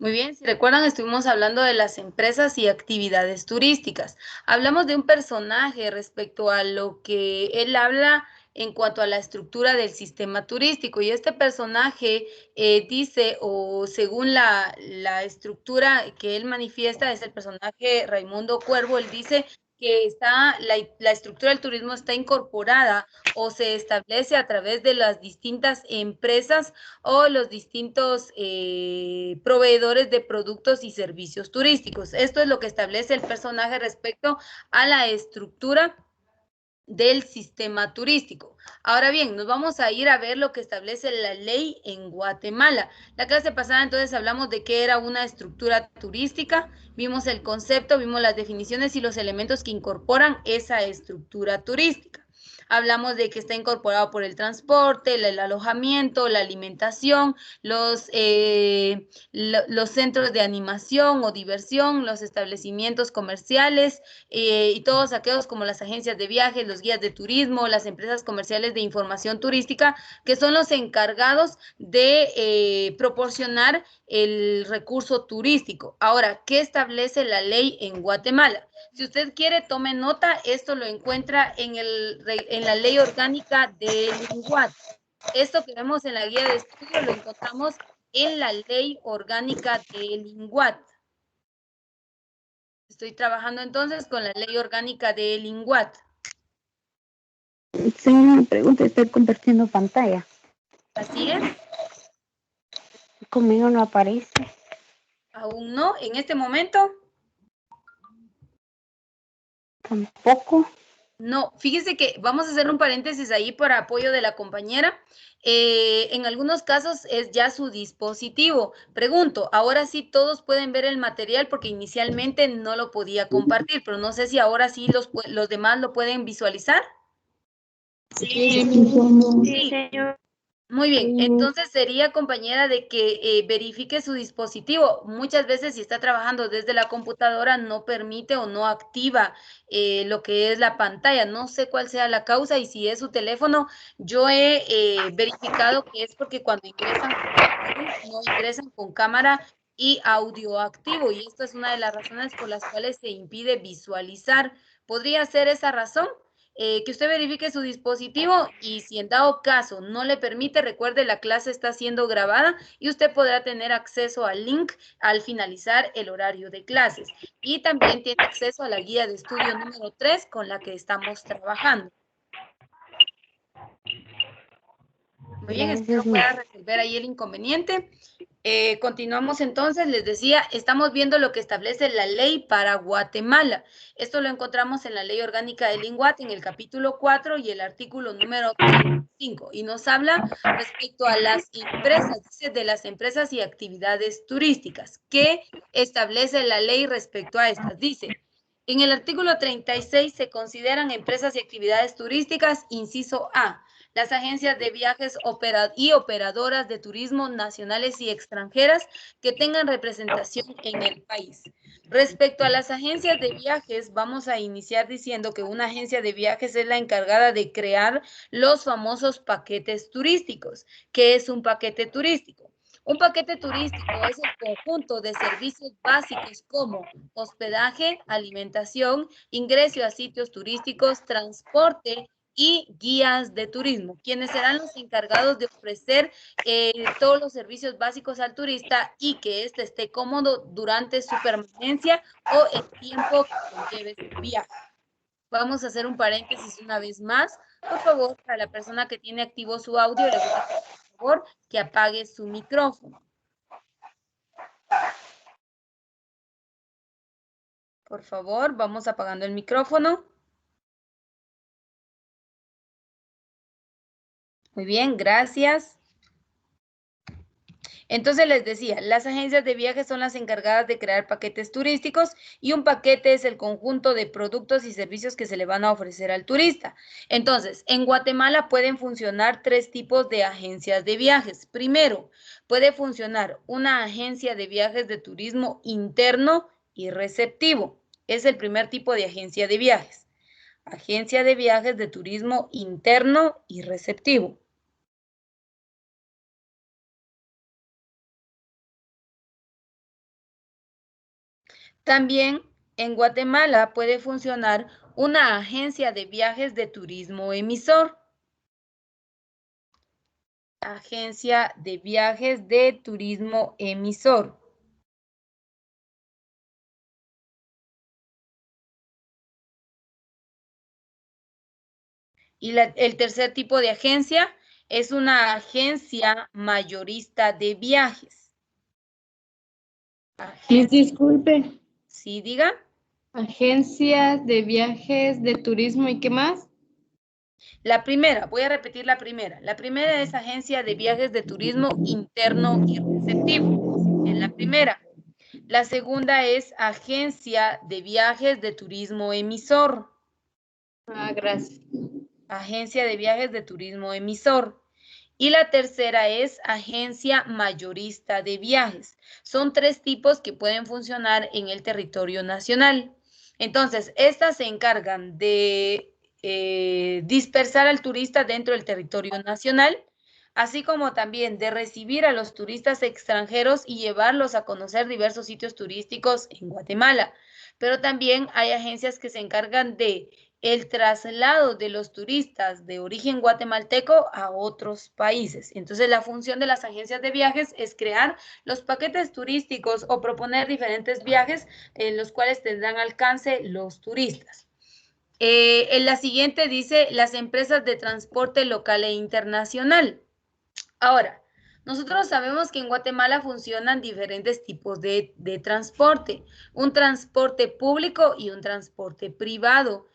Muy bien, si recuerdan, estuvimos hablando de las empresas y actividades turísticas. Hablamos de un personaje respecto a lo que él habla en cuanto a la estructura del sistema turístico. Y este personaje dice, o según la estructura que él manifiesta, es el personaje Raimundo Cuervo, él dice que la estructura del turismo está incorporada o se establece a través de las distintas empresas o los distintos proveedores de productos y servicios turísticos. Esto es lo que establece el personaje respecto a la estructura del sistema turístico. Ahora bien, nos vamos a ir a ver lo que establece la ley en Guatemala. La clase pasada entonces hablamos de qué era una estructura turística, vimos el concepto, vimos las definiciones y los elementos que incorporan esa estructura turística. Hablamos de que está incorporado por el transporte, el alojamiento, la alimentación, los centros de animación o diversión, los establecimientos comerciales y todos aquellos como las agencias de viajes, los guías de turismo, las empresas comerciales de información turística, que son los encargados de proporcionar el recurso turístico. Ahora, ¿qué establece la ley en Guatemala? Si usted quiere, tome nota, esto lo encuentra en la ley orgánica del INGUAT. Esto que vemos en la guía de estudio lo encontramos en la ley orgánica del INGUAT. Estoy trabajando entonces con la ley orgánica del INGUAT. Tengo una pregunta, estoy compartiendo pantalla. Así es. Conmigo no aparece. Aún no, en este momento. Tampoco. No, fíjese que vamos a hacer un paréntesis ahí para apoyo de la compañera. En algunos casos es ya su dispositivo. Pregunto, ahora sí todos pueden ver el material porque inicialmente no lo podía compartir, pero no sé si ahora sí los demás lo pueden visualizar. Sí, Sí, señor. muy bien, entonces sería compañera de que verifique su dispositivo. Muchas veces si está trabajando desde la computadora no permite o no activa lo que es la pantalla. No sé cuál sea la causa y si es su teléfono, yo he verificado que es porque cuando ingresan no ingresan con cámara y audio activo y esta es una de las razones por las cuales se impide visualizar. ¿Podría ser esa razón? Que usted verifique su dispositivo y si en dado caso no le permite, recuerde la clase está siendo grabada y usted podrá tener acceso al link al finalizar el horario de clases. Y también tiene acceso a la guía de estudio número 3 con la que estamos trabajando. Muy bien, espero pueda resolver ahí el inconveniente. Continuamos entonces, les decía, estamos viendo lo que establece la ley para Guatemala. Esto lo encontramos en la ley orgánica del INGUAT en el capítulo 4 y el artículo número 35 y nos habla respecto a las empresas, dice de las empresas y actividades turísticas. ¿Qué establece la ley respecto a estas? Dice, en el artículo 36 se consideran empresas y actividades turísticas, inciso A, las agencias de viajes y operadoras de turismo nacionales y extranjeras que tengan representación en el país. Respecto a las agencias de viajes, vamos a iniciar diciendo que una agencia de viajes es la encargada de crear los famosos paquetes turísticos. ¿Qué es un paquete turístico? Un paquete turístico es el conjunto de servicios básicos como hospedaje, alimentación, ingreso a sitios turísticos, transporte, y guías de turismo, quienes serán los encargados de ofrecer todos los servicios básicos al turista y que éste esté cómodo durante su permanencia o el tiempo que conlleve su viaje. Vamos a hacer un paréntesis una vez más. Por favor, para la persona que tiene activo su audio, le voy a pedir, por favor, que apague su micrófono. Por favor, vamos apagando el micrófono. Muy bien, gracias. Entonces les decía, las agencias de viajes son las encargadas de crear paquetes turísticos y un paquete es el conjunto de productos y servicios que se le van a ofrecer al turista. Entonces, en Guatemala pueden funcionar tres tipos de agencias de viajes. Primero, puede funcionar una agencia de viajes de turismo interno y receptivo. Es el primer tipo de agencia de viajes. Agencia de viajes de turismo interno y receptivo. También en Guatemala puede funcionar una agencia de viajes de turismo emisor. Agencia de viajes de turismo emisor. Y el tercer tipo de agencia es una agencia mayorista de viajes. Disculpe. Sí, diga. Agencias de viajes de turismo y qué más. La primera, voy a repetir la primera. La primera es agencia de viajes de turismo interno y receptivo. Es la primera. La segunda es agencia de viajes de turismo emisor. Gracias. Agencia de viajes de turismo emisor. Y la tercera es agencia mayorista de viajes. Son tres tipos que pueden funcionar en el territorio nacional. Entonces, estas se encargan de dispersar al turista dentro del territorio nacional, así como también de recibir a los turistas extranjeros y llevarlos a conocer diversos sitios turísticos en Guatemala. Pero también hay agencias que se encargan de el traslado de los turistas de origen guatemalteco a otros países. Entonces, la función de las agencias de viajes es crear los paquetes turísticos o proponer diferentes viajes en los cuales tendrán alcance los turistas. En la siguiente dice las empresas de transporte local e internacional. Ahora, nosotros sabemos que en Guatemala funcionan diferentes tipos de transporte, un transporte público y un transporte privado,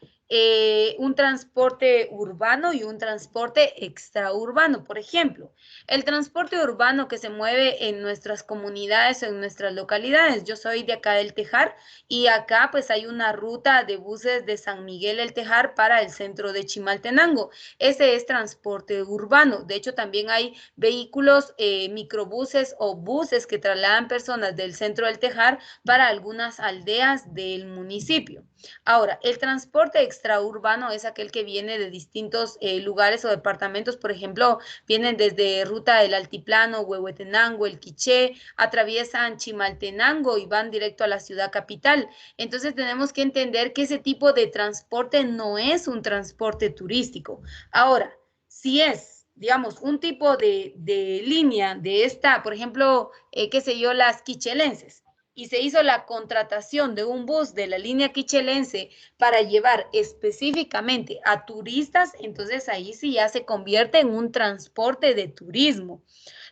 un transporte urbano y un transporte extraurbano. Por ejemplo, el transporte urbano que se mueve en nuestras comunidades o en nuestras localidades. Yo soy de acá del Tejar y acá pues hay una ruta de buses de San Miguel el Tejar para el centro de Chimaltenango. Ese es transporte urbano. De hecho, también hay vehículos, microbuses o buses que trasladan personas del centro del Tejar para algunas aldeas del municipio. Ahora, el transporte extraurbano es aquel que viene de distintos lugares o departamentos, por ejemplo, vienen desde Ruta del Altiplano, Huehuetenango, El Quiché, atraviesan Chimaltenango y van directo a la ciudad capital. Entonces tenemos que entender que ese tipo de transporte no es un transporte turístico. Ahora, si es, digamos, un tipo de línea de esta, por ejemplo, qué sé yo, las quichelenses, y se hizo la contratación de un bus de la línea quichelense para llevar específicamente a turistas, entonces ahí sí ya se convierte en un transporte de turismo.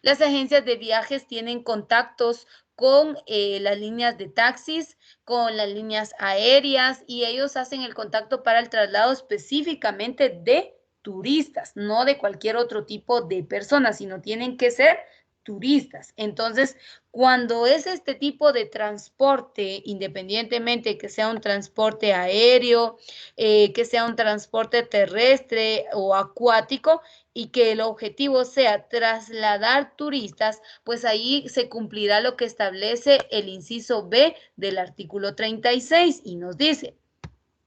Las agencias de viajes tienen contactos con las líneas de taxis, con las líneas aéreas y ellos hacen el contacto para el traslado específicamente de turistas, no de cualquier otro tipo de personas, sino tienen que ser turistas. Entonces, cuando es este tipo de transporte, independientemente que sea un transporte aéreo, que sea un transporte terrestre o acuático, y que el objetivo sea trasladar turistas, pues ahí se cumplirá lo que establece el inciso B del artículo 36 y nos dice,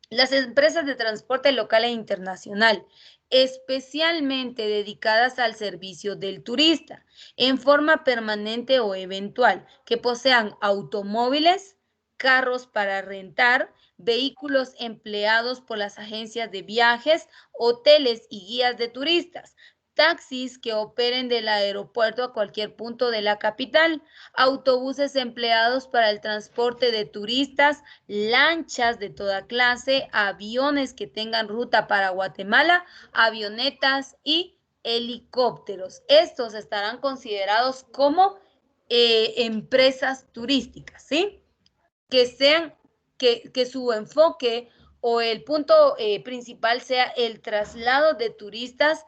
las empresas de transporte local e internacional, especialmente dedicadas al servicio del turista, en forma permanente o eventual, que posean automóviles, carros para rentar, vehículos empleados por las agencias de viajes, hoteles y guías de turistas, taxis que operen del aeropuerto a cualquier punto de la capital, autobuses empleados para el transporte de turistas, lanchas de toda clase, aviones que tengan ruta para Guatemala, avionetas y helicópteros. Estos estarán considerados como empresas turísticas, ¿sí? Que sean, que su enfoque o el punto principal sea el traslado de turistas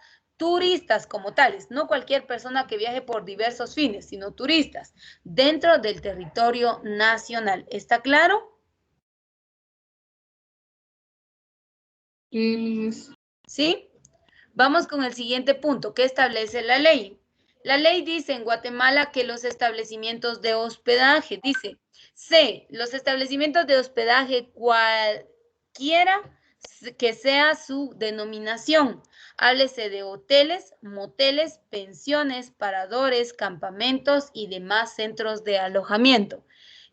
como tales, no cualquier persona que viaje por diversos fines, sino turistas dentro del territorio nacional. ¿Está claro? ¿Sí? Vamos con el siguiente punto. ¿Qué establece la ley? La ley dice en Guatemala que los establecimientos de hospedaje, dice, C, los establecimientos de hospedaje cualquiera que sea su denominación. Háblese de hoteles, moteles, pensiones, paradores, campamentos y demás centros de alojamiento.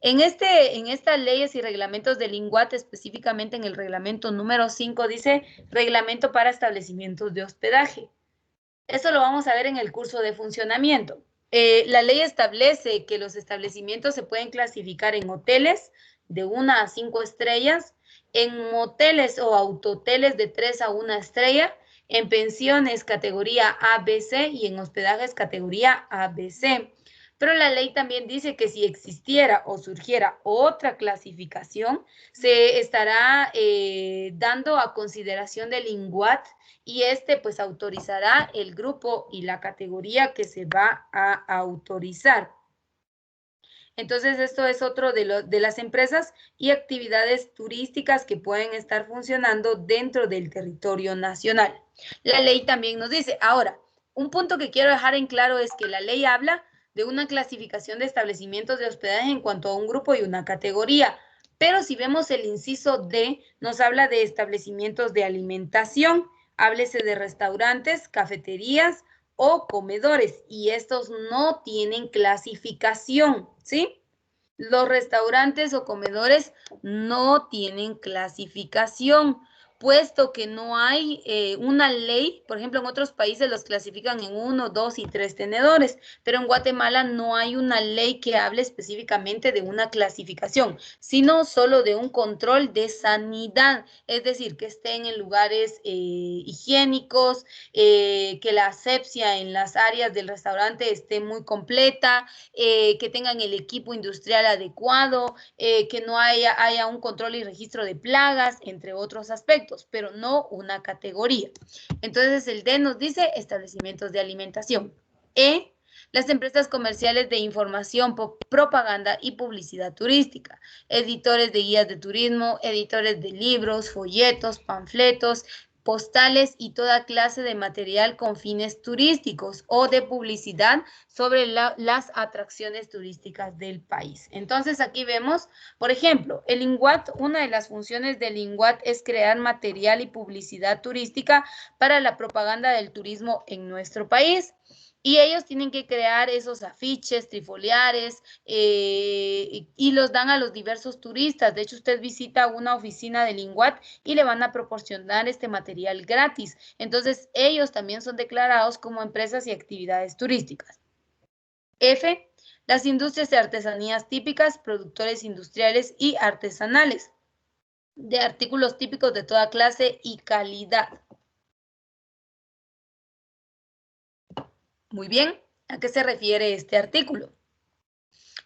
En estas leyes y reglamentos del INGUAT, específicamente en el reglamento número 5, dice reglamento para establecimientos de hospedaje. Eso lo vamos a ver en el curso de funcionamiento. La ley establece que los establecimientos se pueden clasificar en hoteles de 1 a 5 estrellas, en moteles o autoteles de 3 a 1 estrella, en pensiones categoría ABC y en hospedajes categoría ABC. Pero la ley también dice que si existiera o surgiera otra clasificación, se estará dando a consideración del INGUAT y pues autorizará el grupo y la categoría que se va a autorizar. Entonces, esto es otro de las empresas y actividades turísticas que pueden estar funcionando dentro del territorio nacional. La ley también nos dice, ahora, un punto que quiero dejar en claro es que la ley habla de una clasificación de establecimientos de hospedaje en cuanto a un grupo y una categoría, pero si vemos el inciso D, nos habla de establecimientos de alimentación, háblese de restaurantes, cafeterías o comedores, y estos no tienen clasificación, ¿sí? Los restaurantes o comedores no tienen clasificación, puesto que no hay una ley. Por ejemplo, en otros países los clasifican en 1, 2 y 3 tenedores, pero en Guatemala no hay una ley que hable específicamente de una clasificación, sino solo de un control de sanidad, es decir, que estén en lugares higiénicos, que la asepsia en las áreas del restaurante esté muy completa, que tengan el equipo industrial adecuado, que no haya un control y registro de plagas, entre otros aspectos, pero no una categoría. Entonces el D nos dice establecimientos de alimentación. E, las empresas comerciales de información, propaganda y publicidad turística, editores de guías de turismo, editores de libros, folletos, panfletos, postales y toda clase de material con fines turísticos o de publicidad sobre las atracciones turísticas del país. Entonces aquí vemos, por ejemplo, el INGUAT, una de las funciones del INGUAT es crear material y publicidad turística para la propaganda del turismo en nuestro país. Y ellos tienen que crear esos afiches, trifoliares, y los dan a los diversos turistas. De hecho, usted visita una oficina del INGUAT y le van a proporcionar este material gratis. Entonces, ellos también son declarados como empresas y actividades turísticas. F, las industrias de artesanías típicas, productores industriales y artesanales de artículos típicos de toda clase y calidad. Muy bien, ¿a qué se refiere este artículo?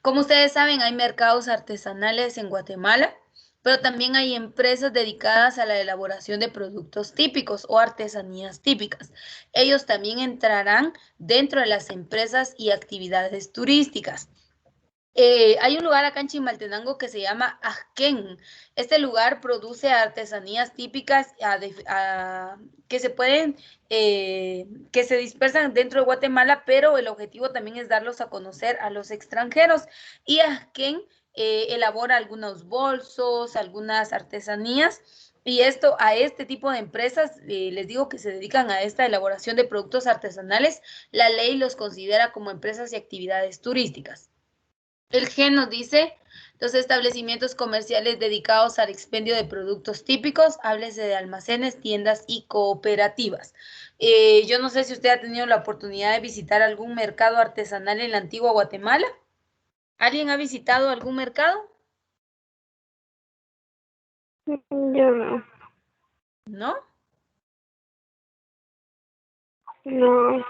Como ustedes saben, hay mercados artesanales en Guatemala, pero también hay empresas dedicadas a la elaboración de productos típicos o artesanías típicas. Ellos también entrarán dentro de las empresas y actividades turísticas. Hay un lugar acá en Chimaltenango que se llama Ajquén. Este lugar produce artesanías típicas que se pueden, que se dispersan dentro de Guatemala, pero el objetivo también es darlos a conocer a los extranjeros. Y Ajquén elabora algunos bolsos, algunas artesanías. Y a este tipo de empresas, les digo que se dedican a esta elaboración de productos artesanales, la ley los considera como empresas y actividades turísticas. El G nos dice los establecimientos comerciales dedicados al expendio de productos típicos, háblese de almacenes, tiendas y cooperativas. Yo no sé si usted ha tenido la oportunidad de visitar algún mercado artesanal en la antigua Guatemala. ¿Alguien ha visitado algún mercado? Yo no. ¿No? No.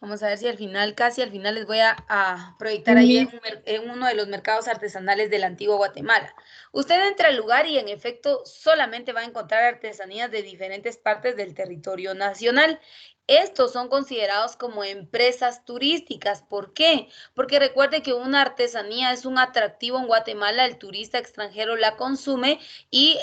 Vamos a ver si al final, casi al final, les voy a proyectar ahí en uno de los mercados artesanales de la antigua Guatemala. Usted entra al lugar y en efecto solamente va a encontrar artesanías de diferentes partes del territorio nacional. Estos son considerados como empresas turísticas. ¿Por qué? Porque recuerde que una artesanía es un atractivo en Guatemala, el turista extranjero la consume y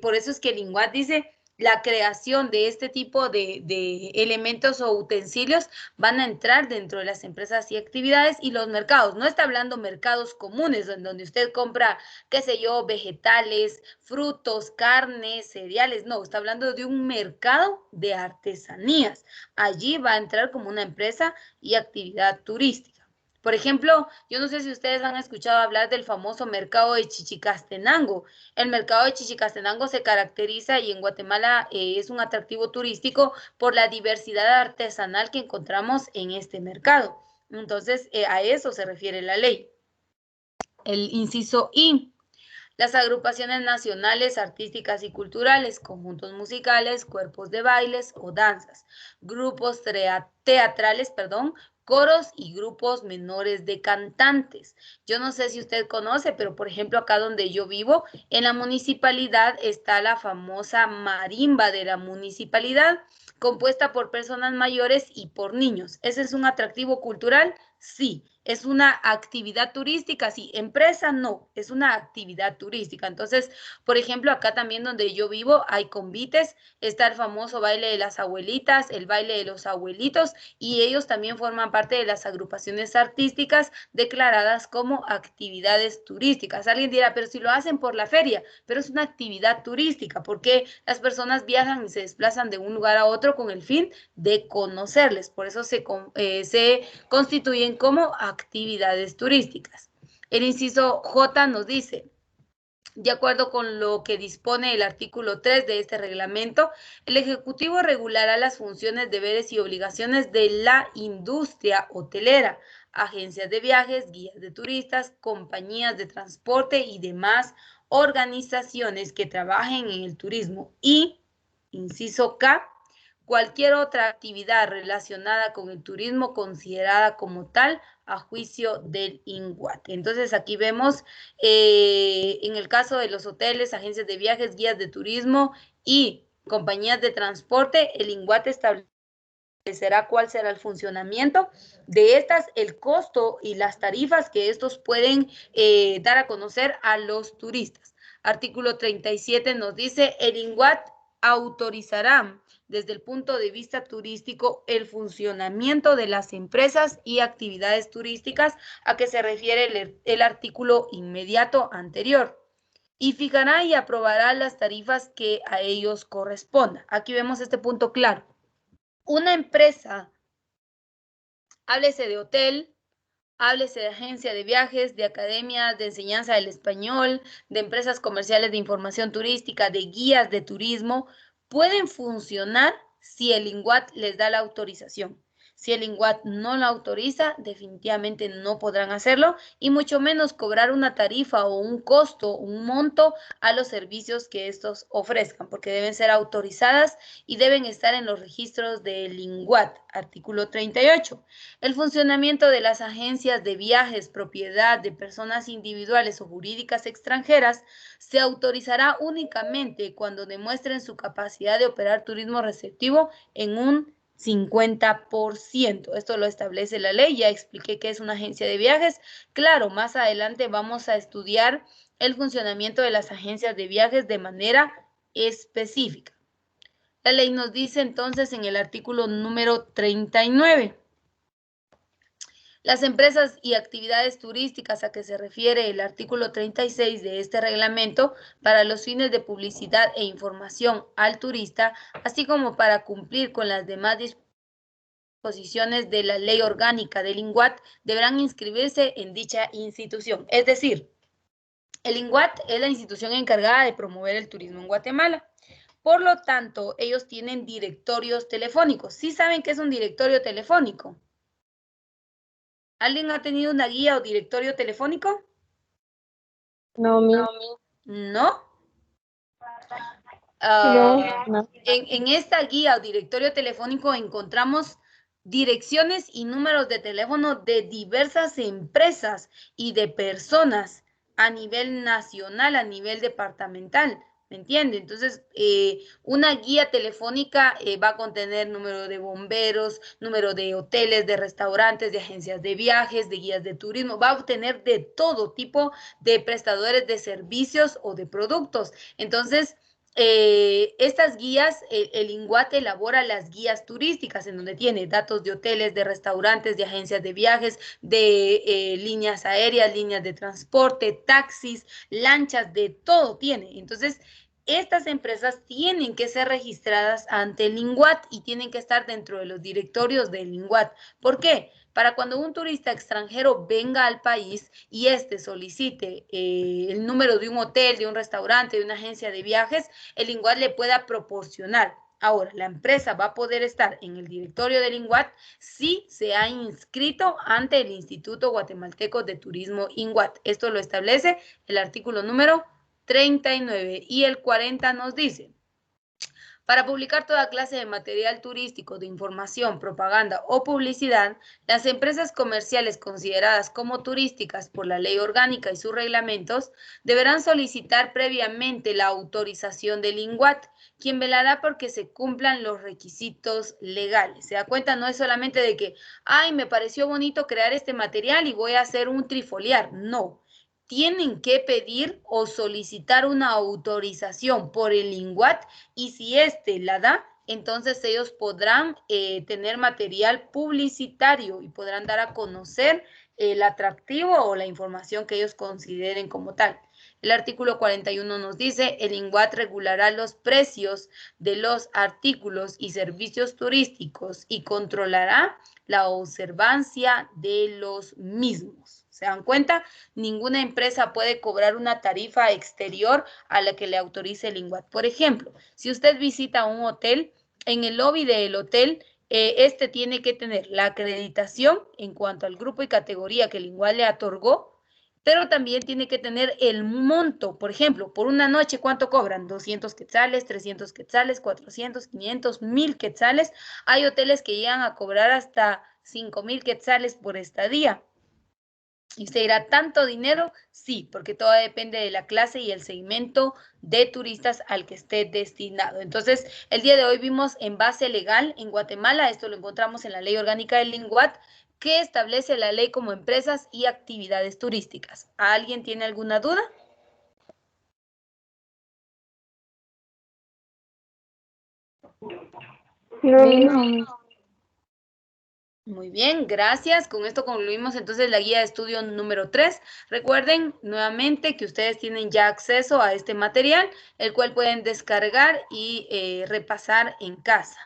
por eso es que el INGUAT dice la creación de este tipo de elementos o utensilios van a entrar dentro de las empresas y actividades y los mercados. No está hablando mercados comunes en donde usted compra, qué sé yo, vegetales, frutos, carnes, cereales. No, está hablando de un mercado de artesanías. Allí va a entrar como una empresa y actividad turística. Por ejemplo, yo no sé si ustedes han escuchado hablar del famoso mercado de Chichicastenango. El mercado de Chichicastenango se caracteriza y en Guatemala es un atractivo turístico por la diversidad artesanal que encontramos en este mercado. Entonces, a eso se refiere la ley. El inciso I. Las agrupaciones nacionales, artísticas y culturales, conjuntos musicales, cuerpos de bailes o danzas, grupos teatrales, coros y grupos menores de cantantes. Yo no sé si usted conoce, pero por ejemplo acá donde yo vivo, en la municipalidad está la famosa marimba de la municipalidad, compuesta por personas mayores y por niños. ¿Ese es un atractivo cultural? Sí. ¿Es una actividad turística? Sí. ¿Empresa? No. Es una actividad turística. Entonces, por ejemplo, acá también donde yo vivo hay convites, está el famoso baile de las abuelitas, el baile de los abuelitos, y ellos también forman parte de las agrupaciones artísticas declaradas como actividades turísticas. Alguien dirá, pero si lo hacen por la feria, pero es una actividad turística, porque las personas viajan y se desplazan de un lugar a otro con el fin de conocerles. Por eso se constituyen como actividades turísticas. El inciso J nos dice, de acuerdo con lo que dispone el artículo 3 de este reglamento, el Ejecutivo regulará las funciones, deberes y obligaciones de la industria hotelera, agencias de viajes, guías de turistas, compañías de transporte y demás organizaciones que trabajen en el turismo y, inciso K, cualquier otra actividad relacionada con el turismo considerada como tal a juicio del INGUAT. Entonces aquí vemos en el caso de los hoteles, agencias de viajes, guías de turismo y compañías de transporte, el INGUAT establecerá cuál será el funcionamiento de estas, el costo y las tarifas que estos pueden dar a conocer a los turistas. Artículo 37 nos dice, el INGUAT autorizará desde el punto de vista turístico el funcionamiento de las empresas y actividades turísticas a que se refiere el artículo inmediato anterior y fijará y aprobará las tarifas que a ellos correspondan. Aquí vemos este punto claro. Una empresa, háblese de hotel, háblese de agencia de viajes, de academias de enseñanza del español, de empresas comerciales de información turística, de guías de turismo, pueden funcionar si el INGUAT les da la autorización. Si el INGUAT no lo autoriza, definitivamente no podrán hacerlo y mucho menos cobrar una tarifa o un costo, un monto a los servicios que estos ofrezcan, porque deben ser autorizadas y deben estar en los registros del INGUAT. Artículo 38. El funcionamiento de las agencias de viajes, propiedad de personas individuales o jurídicas extranjeras, se autorizará únicamente cuando demuestren su capacidad de operar turismo receptivo en un 50%. Esto lo establece la ley, ya expliqué qué es una agencia de viajes. Claro, más adelante vamos a estudiar el funcionamiento de las agencias de viajes de manera específica. La ley nos dice entonces en el artículo número 39. Las empresas y actividades turísticas a que se refiere el artículo 36 de este reglamento para los fines de publicidad e información al turista, así como para cumplir con las demás disposiciones de la ley orgánica del INGUAT, deberán inscribirse en dicha institución. Es decir, el INGUAT es la institución encargada de promover el turismo en Guatemala. Por lo tanto, ellos tienen directorios telefónicos. ¿Sí saben qué es un directorio telefónico? ¿Alguien ha tenido una guía o directorio telefónico? No, ¿No? no. En esta guía o directorio telefónico encontramos direcciones y números de teléfono de diversas empresas y de personas a nivel nacional, a nivel departamental. ¿Me entiende? Entonces, una guía telefónica va a contener número de bomberos, número de hoteles, de restaurantes, de agencias de viajes, de guías de turismo, va a obtener de todo tipo de prestadores de servicios o de productos. Entonces, estas guías, el INGUAT elabora las guías turísticas en donde tiene datos de hoteles, de restaurantes, de agencias de viajes, de líneas aéreas, líneas de transporte, taxis, lanchas, de todo tiene. Entonces, estas empresas tienen que ser registradas ante el INGUAT y tienen que estar dentro de los directorios del INGUAT. ¿Por qué? Para cuando un turista extranjero venga al país y éste solicite el número de un hotel, de un restaurante, de una agencia de viajes, el INGUAT le pueda proporcionar. Ahora, la empresa va a poder estar en el directorio del INGUAT si se ha inscrito ante el Instituto Guatemalteco de Turismo INGUAT. Esto lo establece el artículo número 39 y el 40 nos dice: para publicar toda clase de material turístico, de información, propaganda o publicidad, las empresas comerciales consideradas como turísticas por la ley orgánica y sus reglamentos deberán solicitar previamente la autorización del INGUAT, quien velará porque se cumplan los requisitos legales. ¿Se da cuenta? No es solamente de que, ay, me pareció bonito crear este material y voy a hacer un trifoliar. No. Tienen que pedir o solicitar una autorización por el INGUAT y si éste la da, entonces ellos podrán tener material publicitario y podrán dar a conocer el atractivo o la información que ellos consideren como tal. El artículo 41 nos dice: el INGUAT regulará los precios de los artículos y servicios turísticos y controlará la observancia de los mismos. ¿Se dan cuenta? Ninguna empresa puede cobrar una tarifa exterior a la que le autorice el INGUAT. Por ejemplo, si usted visita un hotel, en el lobby del hotel, este tiene que tener la acreditación en cuanto al grupo y categoría que el INGUAT le otorgó, pero también tiene que tener el monto. Por ejemplo, por una noche, ¿cuánto cobran? 200 quetzales, 300 quetzales, 400, 500, 1000 quetzales. Hay hoteles que llegan a cobrar hasta 5000 quetzales por estadía. ¿Y usted dirá, tanto dinero? Sí, porque todo depende de la clase y el segmento de turistas al que esté destinado. Entonces, el día de hoy vimos en base legal en Guatemala, esto lo encontramos en la Ley Orgánica del INGUAT, que establece la ley como empresas y actividades turísticas. ¿Alguien tiene alguna duda? No. Muy bien, gracias. Con esto concluimos entonces la guía de estudio número 3. Recuerden nuevamente que ustedes tienen ya acceso a este material, el cual pueden descargar y repasar en casa.